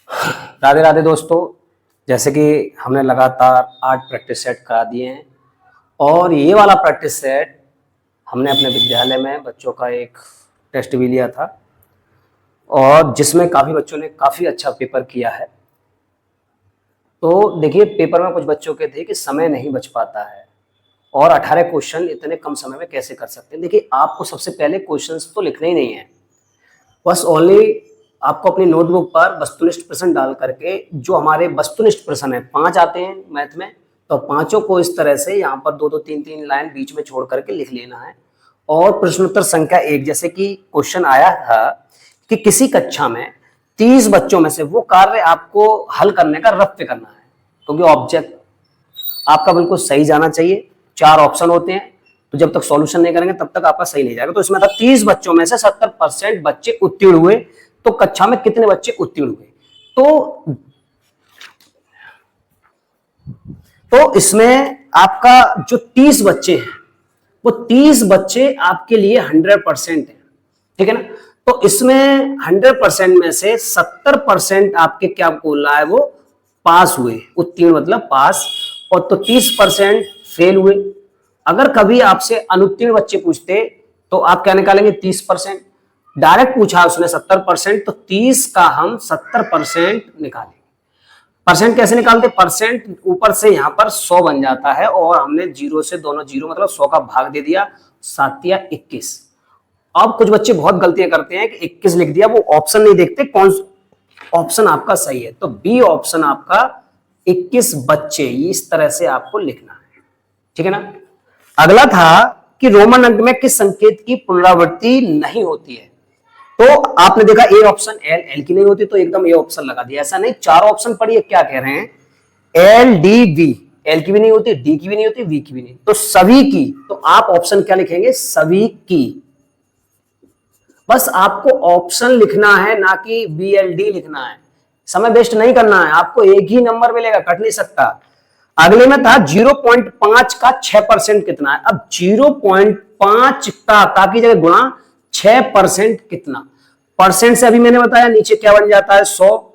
राधे राधे दोस्तों। जैसे कि हमने लगातार 8 प्रैक्टिस सेट करा दिए हैं और ये वाला प्रैक्टिस सेट हमने अपने विद्यालय में बच्चों का एक टेस्ट भी लिया था और जिसमें काफ़ी बच्चों ने काफ़ी अच्छा पेपर किया है। तो देखिए, पेपर में कुछ बच्चों के थे कि समय नहीं बच पाता है और 18 क्वेश्चन इतने कम समय में कैसे कर सकते हैं। देखिए, आपको सबसे पहले क्वेश्चंस तो लिखने ही नहीं है, बस ओनली आपको अपनी नोटबुक पर वस्तुनिष्ठ प्रश्न डाल करके, जो हमारे वस्तुनिष्ठ प्रश्न है 5 आते हैं मैथ में, तो पांचों को इस तरह से यहाँ पर 2-2 3-3 लाइन बीच में छोड़ करके लिख लेना है। और प्रश्नोत्तर संख्या 1, जैसे कि क्वेश्चन आया था कि किसी कक्षा में 30 बच्चों में से वो कार्य आपको हल करने का रफ्त करना है, क्योंकि ऑब्जेक्ट आपका बिल्कुल सही जाना चाहिए। 4 ऑप्शन होते हैं, तो जब तक सॉल्यूशन नहीं करेंगे तब तक आपका सही नहीं जाएगा। तो इसमें था 30 बच्चों में से 70% बच्चे उत्तीर्ण हुए, तो कक्षा में कितने बच्चे उत्तीर्ण हुए? तो इसमें आपका जो 30 बच्चे हैं वो 30 बच्चे आपके लिए 100% है, ठीक है ना। तो इसमें 100% में से 70% आपके क्या बोल रहा है, वो पास हुए, उत्तीर्ण मतलब पास, और तो 30% फेल हुए। अगर कभी आपसे अनुत्तीर्ण बच्चे पूछते तो आप क्या निकालेंगे? 30%। डायरेक्ट पूछा उसने 70%, तो 30 का हम 70% निकालेंगे। परसेंट कैसे निकालते? परसेंट ऊपर से यहां पर 100 बन जाता है और हमने जीरो से दोनों जीरो मतलब 100 का भाग दे दिया, 7 या 21। अब कुछ बच्चे बहुत गलतियां करते हैं कि 21 लिख दिया, वो ऑप्शन नहीं देखते कौन ऑप्शन आपका सही है। तो बी ऑप्शन आपका 21 बच्चे, इस तरह से आपको लिखना है, ठीक है ना। अगला था कि रोमन अंक में किस संकेत की पुनरावृत्ति नहीं होती है? तो आपने देखा ए ऑप्शन, एल, एल की नहीं होती तो एकदम ए ऑप्शन लगा दिया। ऐसा नहीं, 4 ऑप्शन पढ़िए क्या कह रहे हैं, एल डी वी, एल की भी नहीं होती, डी की भी नहीं होती, वी की भी नहीं, तो सभी की। तो आप ऑप्शन क्या लिखेंगे? सभी की। बस आपको ऑप्शन लिखना है, ना कि बी एल डी लिखना है। समय वेस्ट नहीं करना है, आपको एक ही नंबर मिलेगा, कट नहीं सकता। अगले में था 0.5 का 6% कितना है? अब 0.5 का की जगह गुणा 6% कितना? परसेंट से अभी मैंने बताया नीचे क्या बन जाता है, 100,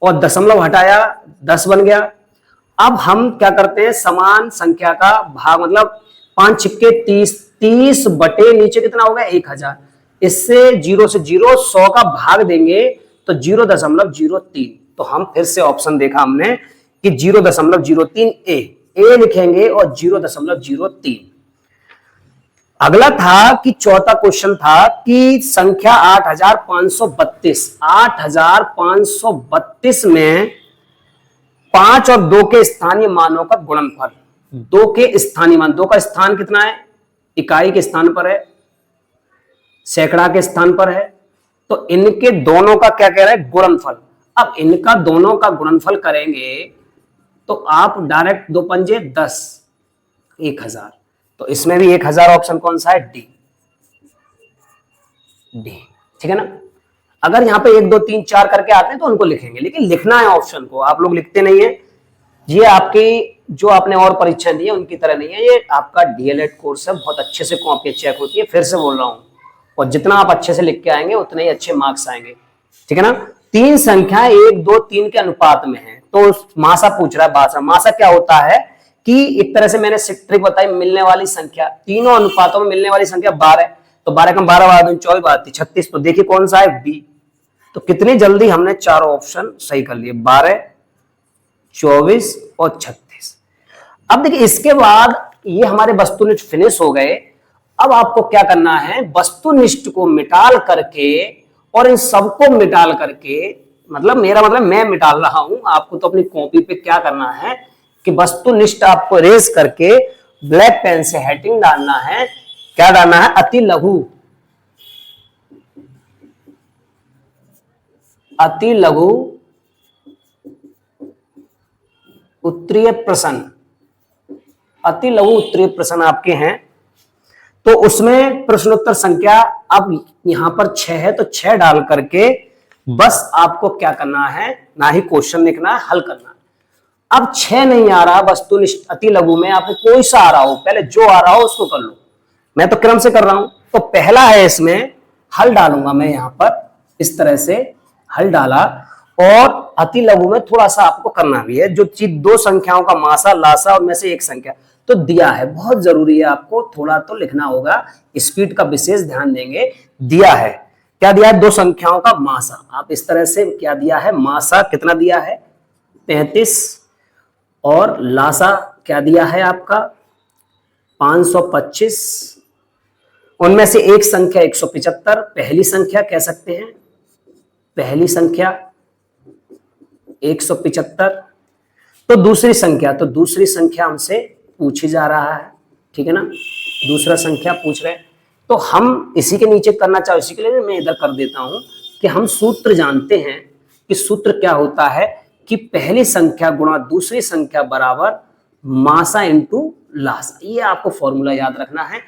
और दशमलव हटाया 10 बन गया। अब हम क्या करते हैं, समान संख्या का भाग, मतलब 5 छिक्के 30, 30 बटे नीचे कितना होगा, 1000। इससे 0 से 0 100 का भाग देंगे तो 0.03। तो हम फिर से ऑप्शन देखा हमने कि 0.03 ए लिखेंगे और 0.03। अगला था कि चौथा क्वेश्चन था कि संख्या 8532 में 5 और 2 के स्थानीय मानों का गुणनफल। 2 के स्थानीय मान, 2 का स्थान कितना है? इकाई के स्थान पर है, सैकड़ा के स्थान पर है, तो इनके दोनों का क्या कह रहा है? गुणनफल। अब इनका दोनों का गुणनफल करेंगे तो आप डायरेक्ट 2 पंजे 10, 1000। तो इसमें भी 1000 ऑप्शन कौन सा है? डी, डी, ठीक है ना। अगर यहाँ पे 1 2 3 4 करके आते हैं तो उनको लिखेंगे, लेकिन लिखना है ऑप्शन को, आप लोग लिखते नहीं है। ये आपकी जो आपने और परीक्षाएं दी है उनकी तरह नहीं है, ये आपका डीएलएड कोर्स है, बहुत अच्छे से कॉपी चेक होती है। फिर से बोल रहा हूं, और जितना आप अच्छे से लिख के आएंगे उतने ही अच्छे मार्क्स आएंगे, ठीक है ना। 3 संख्याएं 1 2 3 के अनुपात में है, तो मासा पूछ रहा है। बासा, मासा क्या होता है कि एक तरह से मैंने ट्रिक बताई, मिलने वाली संख्या, तीनों अनुपातों में मिलने वाली संख्या 12, तो 12 कम 12 12 24 12 36। तो देखिए कौन सा है? बी। तो कितनी जल्दी हमने चारों ऑप्शन सही कर लिए, 12, 24 और 36। अब देखिए इसके बाद ये हमारे वस्तुनिष्ठ फिनिश हो गए। अब आपको क्या करना है, वस्तुनिष्ठ को मिटाल करके और इन सबको मिटाल करके, मतलब मेरा मतलब मैं मिटाल रहा हूं, आपको तो अपनी कॉपी पे क्या करना है कि वस्तुनिष्ठ आपको रेस करके ब्लैक पेन से हेडिंग डालना है। क्या डालना है? अति लघु, अति लघु उत्तरीय प्रश्न, अति लघु उत्तरीय प्रश्न आपके हैं। तो उसमें प्रश्नोत्तर संख्या अब यहां पर 6 है, तो 6 डाल करके बस आपको क्या करना है, ना ही क्वेश्चन लिखना है, हल करना है। अब 6 नहीं आ रहा वस्तुनिष्ठ अति लघु में, आपको कोई सा आ रहा हो, पहले जो आ रहा हो उसको कर लो, मैं तो क्रम से कर रहा हूं। तो पहला है, इसमें हल डालूंगा मैं यहां पर, इस तरह से हल डाला और अति लघु में थोड़ा सा आपको करना भी है, जो चीज दो संख्याओं का मासा लासा और में से एक संख्या तो दिया है, बहुत जरूरी है, आपको थोड़ा तो लिखना होगा, स्पीड का विशेष ध्यान देंगे। दिया है, क्या दिया है? दो संख्याओं का मासा। आप इस तरह से क्या दिया है? मासा कितना दिया है? 35, और लासा क्या दिया है आपका? 525। उनमें से एक संख्या 175, पहली संख्या कह सकते हैं, पहली संख्या 175। तो दूसरी संख्या, तो दूसरी संख्या हमसे पूछी जा रहा है, ठीक है ना, दूसरा संख्या पूछ रहे हैं, तो हम इसी के नीचे करना चाहो, इसी के लिए मैं इधर कर देता हूं कि हम सूत्र जानते हैं कि सूत्र क्या होता है कि पहली संख्या गुणा दूसरी संख्या बराबर मासा इंटू लासा। ये आपको फॉर्मूला याद रखना है।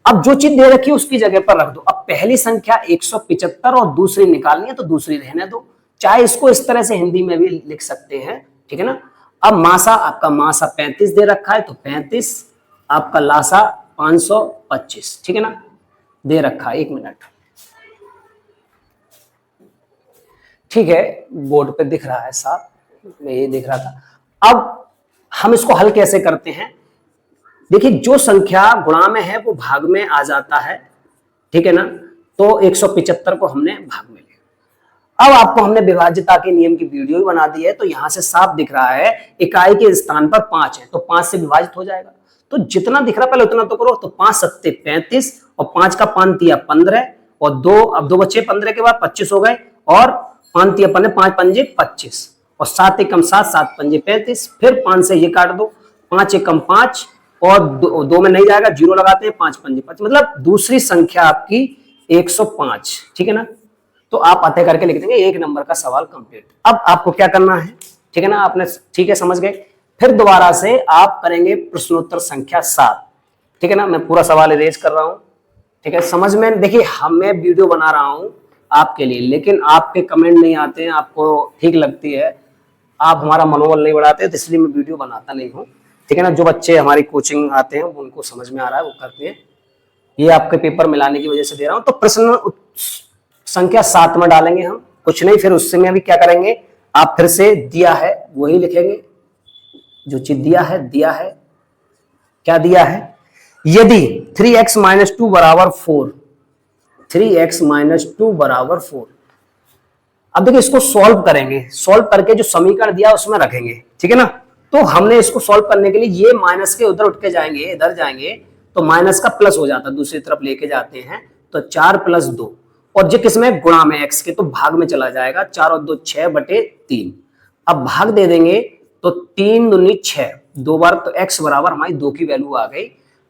अब जो चीज दे रखी है उसकी जगह पर रख दो। अब पहली संख्या 175 और दूसरी निकालनी है तो दूसरी रहने दो, चाहे इसको इस तरह से हिंदी में भी लिख सकते हैं, ठीक है ना। अब मासा, आपका मासा 35 दे रखा है तो 35, आपका लासा 525, ठीक है ना, दे रखा है। 1 मिनट, ठीक है, बोर्ड पे दिख रहा है साफ, मैं ये देख रहा था। अब हम इसको हल कैसे करते हैं? देखिए, जो संख्या गुणा में है वो भाग में आ जाता है, ठीक है ना, तो 175 को हमने भाग में लिया। अब आपको हमने विभाज्यता के नियम की वीडियो भी बना दी है, तो यहां से साफ दिख रहा है इकाई के स्थान पर 5 है तो 5 से विभाजित हो जाएगा। तो जितना दिख रहा है पहले उतना तो करो। तो 5 सत्ते 35 और 5 का 5 तिया 15 और 2, अब 2 बचे 15 के बाद 25 हो गए, और 5 तिया 15, 5 पंजे 25 और 7 एकम 7, 7 पंजे 35। फिर 5 से ये काट दो, 5 एकम 5 और 2 में नहीं जाएगा, 0 लगाते हैं, 5 पंजे 5, मतलब दूसरी संख्या आपकी 105, ठीक है ना। तो आप अतः करके लिख देंगे, 1 नंबर का सवाल कंप्लीट। अब आपको क्या करना है, ठीक है ना, आपने ठीक है समझ गए। फिर दोबारा से आप करेंगे प्रश्नोत्तर संख्या 7, ठीक है ना। मैं पूरा सवाल इरेज कर रहा हूं, ठीक है, समझ में। देखिए, मैं वीडियो बना रहा हूं आपके लिए, लेकिन आपके कमेंट नहीं आते हैं, आपको ठीक लगती है, आप हमारा मनोबल नहीं बढ़ाते, तो इसलिए मैं वीडियो बनाता नहीं हूँ, ठीक है ना। जो बच्चे हमारी कोचिंग आते हैं उनको समझ में आ रहा है वो करते हैं, ये आपके पेपर मिलाने की वजह से दे रहा हूं। तो प्रश्न संख्या 7 में डालेंगे हम, कुछ नहीं, फिर उससे में भी क्या करेंगे, आप फिर से दिया है वही लिखेंगे, जो चीज दिया है, दिया है, क्या दिया है? यदि 3x - 2 बराबर 4, 3x - 2 बराबर 4। अब देखिए, इसको सॉल्व करेंगे, सॉल्व करके जो समीकरण दिया उसमें रखेंगे, ठीक है ना। तो हमने इसको सॉल्व करने के लिए ये माइनस के उधर उठ के जाएंगे, इधर जाएंगे तो माइनस का प्लस हो जाता है, दूसरी तरफ लेके जाते हैं तो 4 + 2, और जो किसमें? गुणा में, x के, तो भाग में चला जाएगा, 4 और 2 6/3। अब भाग दे देंगे तो 3 दूनी 6, 2 बार, तो x बराबर हमारी 2 की वैल्यू आ गई।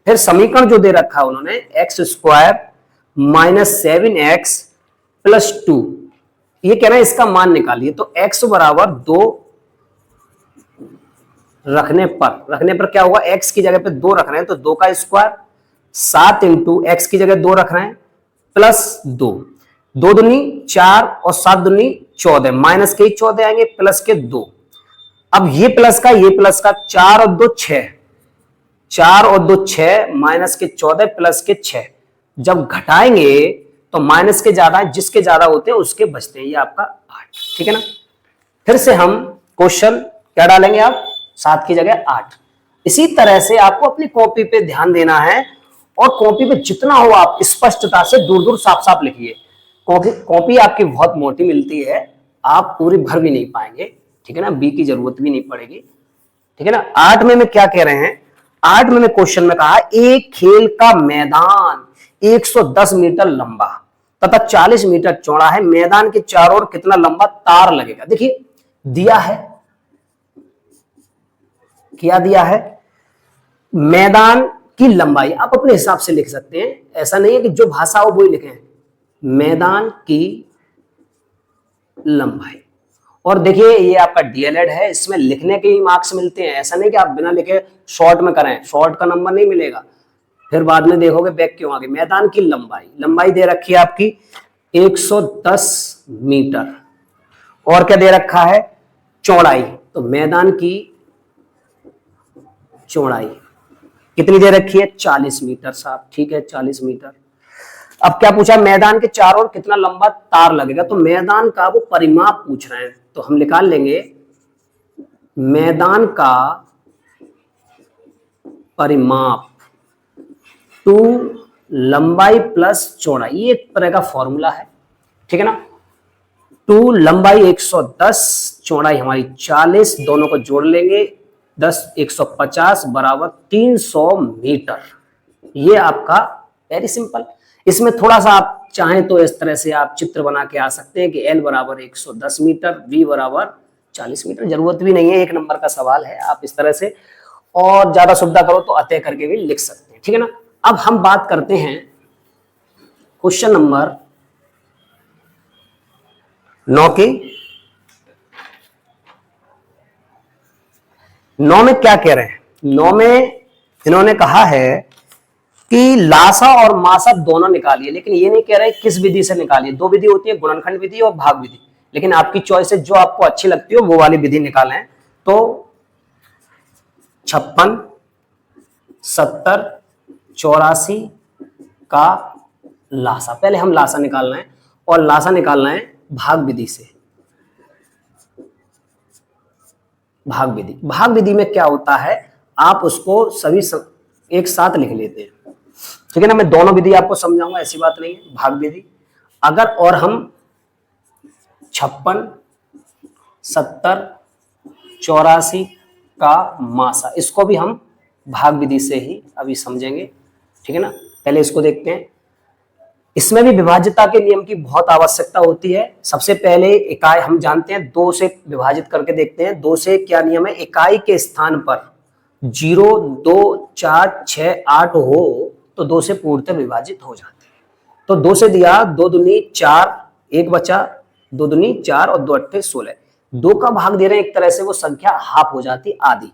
फिर समीकरण जो दे रखा है उन्होंने, x² - 7x + 2, ये कहना है इसका मान निकालिए। तो x बराबर 2 रखने पर क्या होगा? x की जगह पे 2 रख रहे हैं तो 2 का स्क्वायर, 7 × x की जगह 2 रख रहे हैं प्लस 2, 2 दूनी 4 और 7 दूनी 14, माइनस के ही 14 आएंगे, प्लस के 2। अब ये प्लस का, ये प्लस का, 4 और 2 6, 4 और 2 6, माइनस के 14 प्लस के 6। जब घटाएंगे तो माइनस के ज्यादा, जिसके ज्यादा होते हैं उसके बचते हैं, ये आपका 8, ठीक है ना। फिर से हम क्वेश्चन क्या डालेंगे, आप 7 की जगह 8। इसी तरह से आपको अपनी कॉपी पे ध्यान देना है, और कॉपी पे जितना हो आप स्पष्टता से दूर दूर साफ साफ लिखिए। कॉपी आपकी बहुत मोटी मिलती है, आप पूरी भर भी नहीं पाएंगे, ठीक है ना, बी की जरूरत भी नहीं पड़ेगी, ठीक है ना। 8 में क्या कह रहे हैं? 8 में क्वेश्चन में कहा, एक खेल का मैदान 110 मीटर लंबा तथा 40 मीटर चौड़ा है, मैदान के चारों ओर कितना लंबा तार लगेगा? देखिए, दिया है, क्या दिया है? मैदान की लंबाई आप अपने हिसाब से लिख सकते हैं, ऐसा नहीं है कि जो भाषा हो वही लिखें, मैदान की लंबाई। और देखिए, ये आपका डीएलएड है, इसमें लिखने के ही मार्क्स मिलते हैं, ऐसा नहीं कि आप बिना लिखे शॉर्ट में करें, शॉर्ट का नंबर नहीं मिलेगा, फिर बाद में देखोगे बैक क्यों आगे। मैदान की लंबाई दे रखी है आपकी 110 मीटर, और क्या दे रखा है? चौड़ाई। तो मैदान की चौड़ाई कितनी दे रखी है? 40 मीटर साहब, ठीक है, 40 मीटर। अब क्या पूछा? मैदान के चारों ओर कितना लंबा तार लगेगा, तो मैदान का वो परिमाप पूछ रहे हैं, तो हम निकाल लेंगे मैदान का परिमाप टू लंबाई प्लस चौड़ाई, ये एक तरह का फॉर्मूला है, ठीक है ना। टू लंबाई 110, चौड़ाई हमारी 40, दोनों को जोड़ लेंगे 10 150 बराबर 300 मीटर। ये आपका वेरी सिंपल। इसमें थोड़ा सा आप चाहें तो इस तरह से आप चित्र बना के आ सकते हैं कि L बराबर 110 मीटर, V बराबर 40 मीटर। जरूरत भी नहीं है, एक नंबर का सवाल है, आप इस तरह से और ज्यादा सुविधा करो तो अतः करके भी लिख सकते हैं, ठीक है ना। अब हम बात करते हैं क्वेश्चन नंबर 9 की। 9 में क्या कह रहे हैं? 9 में इन्होंने कहा है कि लासा और मासा दोनों निकालिए, लेकिन ये नहीं कह रहे किस विधि से निकालिए। दो विधि होती है, गुणनखंड विधि और भाग विधि, लेकिन आपकी चॉइस है, जो आपको अच्छी लगती हो वो वाली विधि निकालें। तो 56, 70, 84 का लासा, पहले हम लासा निकालना है और लासा निकालना है भाग विधि से। भाग विधि में क्या होता है, आप उसको सभी एक साथ लिख लेते हैं, ठीक है ना। मैं दोनों विधि आपको समझाऊंगा, ऐसी बात नहीं है। भाग विधि अगर और हम 56, 70, 84 का मासा, इसको भी हम भाग विधि से ही अभी समझेंगे, ठीक है ना। पहले इसको देखते हैं। इसमें भी विभाज्यता के नियम की बहुत आवश्यकता होती है। सबसे पहले इकाई हम जानते हैं, 2 से विभाजित करके देखते हैं। 2 से क्या नियम है, इकाई के स्थान पर 0, 2, 4, 6, 8 हो तो 2 से पूर्णतः विभाजित हो जाते हैं। तो 2 से दिया, 2 दूनी 4, 1 बचा, 2 दूनी 4 और 2 अट्ठे 16। 2 का भाग दे रहे हैं, एक तरह से वो संख्या हाफ हो जाती, आधी,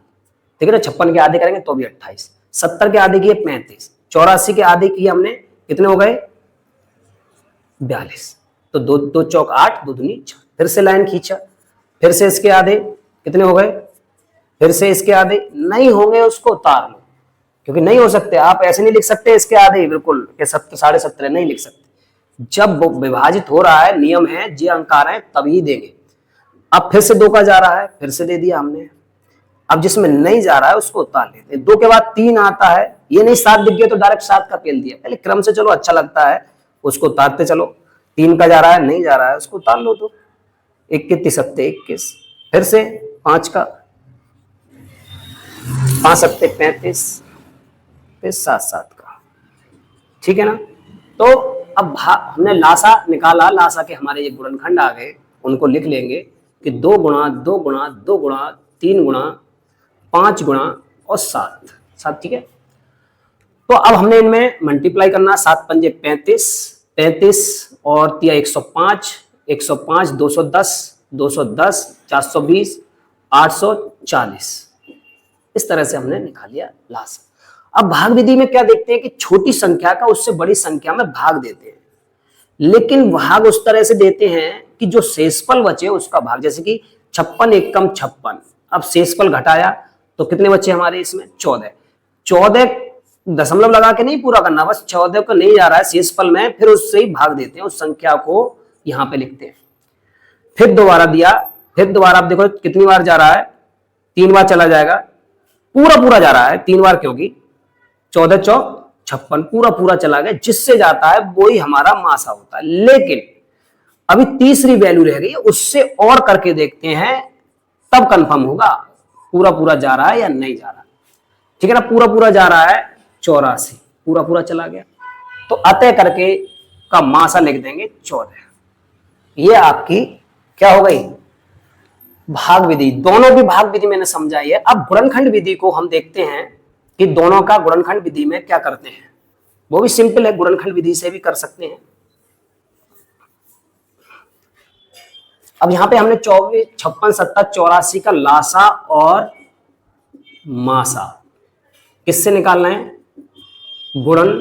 ठीक है ना। 56 के आधे करेंगे तो भी 28, 70 के आधे किए 35, 84 के आधे किए हमने, कितने हो गए 42। तो 2 चौक 8, 2 दूनी 6। फिर से लाइन खींचा, फिर से इसके आधे कितने हो गए, फिर से इसके आधे नहीं होंगे, उसको उतार लो, क्योंकि नहीं हो सकते। आप ऐसे नहीं लिख सकते इसके आधे बिल्कुल के 17.5 नहीं लिख सकते। जब विभाजित हो रहा है, नियम है, जे अंक आ रहे हैं तभी देंगे। अब फिर से 2 का जा रहा है, फिर से दे दिया हमने। अब जिसमें नहीं जा रहा है उसको उतार लेते हैं। 2 के बाद 3 आता है, ये नहीं 7 दिख गया तो डायरेक्ट 7 का पेल दिया, पहले क्रम से चलो, अच्छा लगता है, उसको उतारते चलो। 3 का जा रहा है, नहीं जा रहा है, उसको उतार लो। तो 21 सत्ते 21, फिर से 5 का, 5 सत्ते 35, फिर 7 का, ठीक है ना। तो अब हमने लासा निकाला, लासा के हमारे ये गुणनखंड आ गए, उनको लिख लेंगे कि 2 गुणा 2 गुणा 2 गुणा 3 गुणा 5 गुणा और 7, ठीक है। तो अब हमने इनमें मल्टीप्लाई करना, 7 पंजे 35, 35 और 3 105, 105 210, 210 420, 840, इस तरह से हमने निकाल लिया लासा। अब भाग विधि में क्या देखते हैं कि छोटी संख्या का उससे बड़ी संख्या में भाग देते हैं, लेकिन भाग उस तरह से देते हैं कि जो शेषफल बचे उसका भाग, जैसे कि 56 एक कम 56, अब शेषफल घटाया तो कितने बचे हमारे इसमें 14। 14 दशमलव लगा के नहीं पूरा करना, बस 14 को नहीं जा रहा है शेषफल में, फिर उससे ही भाग देते हैं, उस संख्या को यहां पे लिखते हैं। फिर दोबारा दिया, फिर दोबारा आप देखो कितनी बार जा रहा है, 3 बार चला जाएगा, पूरा जा रहा है 3 बार, क्योंकि 14 चौक 56 पूरा चला गया, जिससे जाता है वो ही हमारा मासा होता है। लेकिन अभी तीसरी वैल्यू रह गई, उससे और करके देखते हैं, तब कंफर्म होगा पूरा जा रहा है या नहीं जा रहा, ठीक है ना। पूरा जा रहा है 84, पूरा चला गया, तो अतः करके का मासा लिख देंगे 14। ये आपकी क्या हो गई, भाग विधि। दोनों भी भाग विधि मैंने समझाई है। अब गुणनखंड विधि को हम देखते हैं कि दोनों का गुणनखंड विधि में क्या करते हैं, वो भी सिंपल है, गुणनखंड विधि से भी कर सकते हैं। अब यहां पे हमने 24, 56, 70, 84 का लासा और मासा किससे निकालना है, गुणन